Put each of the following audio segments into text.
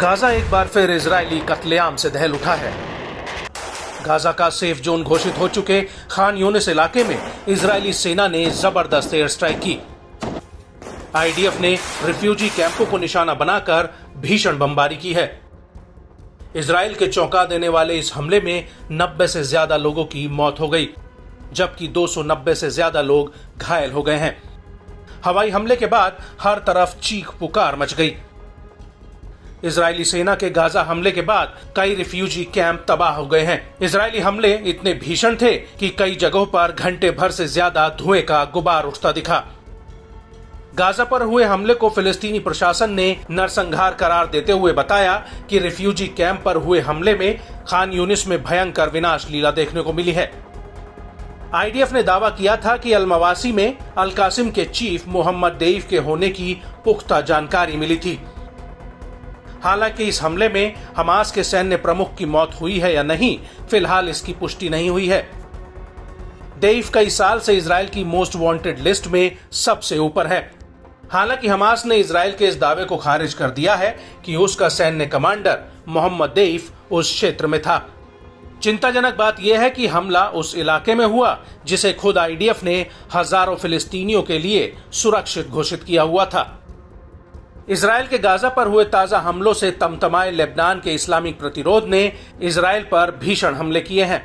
Gaza एक बार फिर Israeli कत्लेआम से दहल उठा है। गाजा का सेफ जोन घोषित हो चुके खान यूनिस इलाके में इजरायली सेना ने जबरदस्त एयर स्ट्राइक की। आईडीएफ ने रिफ्यूजी कैंपों को निशाना बनाकर भीषण बमबारी की है। इजरायल के चौंका देने वाले इस हमले में 90 से ज्यादा लोगों की मौत हो गई, जबकि 290 से ज्यादा लोग घायल हो गए हैं। हवाई हमले के बाद हर तरफ चीख पुकार मच गई। इजरायली सेना के गाजा हमले के बाद कई रिफ्यूजी कैंप तबाह हो गए हैं। इजरायली हमले इतने भीषण थे कि कई जगहों पर घंटे भर से ज्यादा धुएं का गुबार उठता दिखा। गाजा पर हुए हमले को फिलिस्तीनी प्रशासन ने नरसंहार करार देते हुए बताया कि रिफ्यूजी कैंप पर हुए हमले में खान यूनिस में भयंकर विनाश लीला देखने को मिली है। आईडीएफ ने दावा किया था कि अल-मवासी में अल-कासिम के चीफ मोहम्मद देईफ के होने की पुख्ता जानकारी मिली थी। हालांकि इस हमले में हमास के सैन्य प्रमुख की मौत हुई है या नहीं, फिलहाल इसकी पुष्टि नहीं हुई है। देईफ कई साल से इजरायल की मोस्ट वांटेड लिस्ट में सबसे ऊपर है। हालांकि हमास ने इजरायल के इस दावे को खारिज कर दिया है कि उसका सैन्य कमांडर मोहम्मद देईफ उस क्षेत्र में था। चिंताजनक बात यह है कि हमला उस इलाके में हुआ जिसे खुद आईडीएफ ने हजारों फिलिस्तीनियों के लिए सुरक्षित घोषित किया हुआ था। इजरायल के गाजा पर हुए ताजा हमलों से तमतमाए लेबनान के इस्लामिक प्रतिरोध ने इजरायल पर भीषण हमले किए हैं।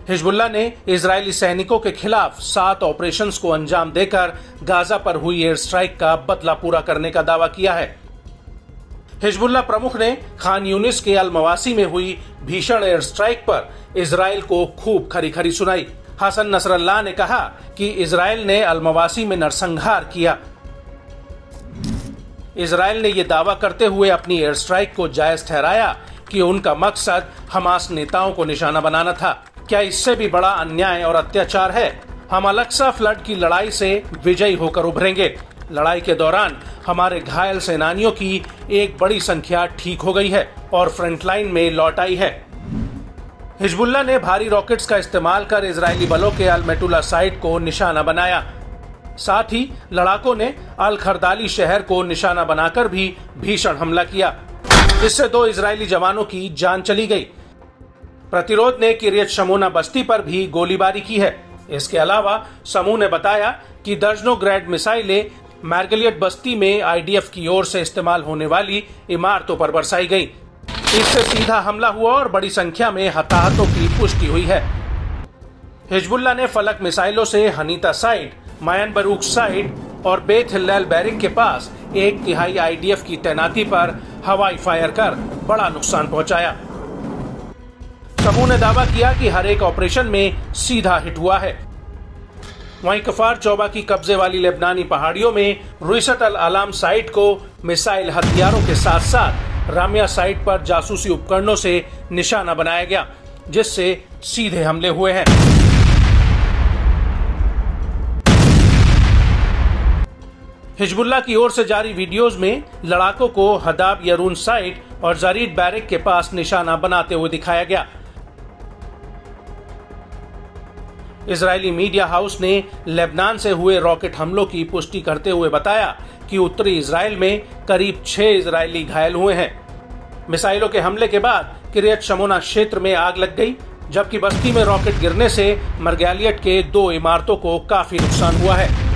हिजबुल्लाह ने इजरायली सैनिकों के खिलाफ 7 ऑपरेशंस को अंजाम देकर गाजा पर हुई एयर स्ट्राइक का बदला पूरा करने का दावा किया है। हिजबुल्लाह प्रमुख ने खान यूनिस के अल-मवासी में हुई भीषण एयर स्ट्राइक पर इजरायल को खूब खरी खरी सुनाई। हसन नसरल्लाह ने कहा कि इजरायल ने अल-मवासी में नरसंहार किया। इजरायल ने यह दावा करते हुए अपनी एयर स्ट्राइक को जायज ठहराया कि उनका मकसद हमास नेताओं को निशाना बनाना था। क्या इससे भी बड़ा अन्याय और अत्याचार है? हम अल-अक्सा फ्लड की लड़ाई से विजयी होकर उभरेंगे। लड़ाई के दौरान हमारे घायल सेनानियों की एक बड़ी संख्या ठीक हो गई है और फ्रंटलाइन में लौट आई है। हिजबुल्लाह ने भारी रॉकेट्स का इस्तेमाल कर इजरायली बलों के अल-मेटुला साइट को निशाना बनाया। साथ ही लड़ाकों ने अल-खरदाली शहर को निशाना बनाकर भी भीषण हमला किया। इससे 2 इजरायली जवानों की जान चली गई। प्रतिरोध ने किरियत शमोना बस्ती पर भी गोलीबारी की है। इसके अलावा समूह ने बताया कि दर्जनों ग्रैड मिसाइलें मार्गलियट बस्ती में आईडीएफ की ओर से इस्तेमाल होने वाली इमारतों पर बरसाई गई। इससे सीधा हमला हुआ और बड़ी संख्या में हताहतों की पुष्टि हुई है। हिजबुल्लाह ने फलक मिसाइलों से हनीता साइट, मायन बरूक साइट और बेत हिल्लैल बैरिक के पास 1/3 आईडीएफ की तैनाती पर हवाई फायर कर बड़ा नुकसान पहुंचाया। समूह ने दावा किया कि हर एक ऑपरेशन में सीधा हिट हुआ है। वहीं कफार चौबा की कब्जे वाली लेबनानी पहाड़ियों में रुइसत अल आलाम साइट को मिसाइल हथियारों के साथ साथ रामिया साइट पर जासूसी उपकरणों से निशाना बनाया गया, जिससे सीधे हमले हुए हैं। हिजबुल्लाह की ओर से जारी वीडियोस में लड़ाकों को हदाब यरून साइट और जरीद बैरिक के पास निशाना बनाते हुए दिखाया गया। इजरायली मीडिया हाउस ने लेबनान से हुए रॉकेट हमलों की पुष्टि करते हुए बताया कि उत्तरी इजरायल में करीब 6 इजरायली घायल हुए हैं। मिसाइलों के हमले के बाद किरियत शमोना क्षेत्र में आग लग गई, जबकि बस्ती में रॉकेट गिरने से मर्गालियट के 2 इमारतों को काफी नुकसान हुआ है।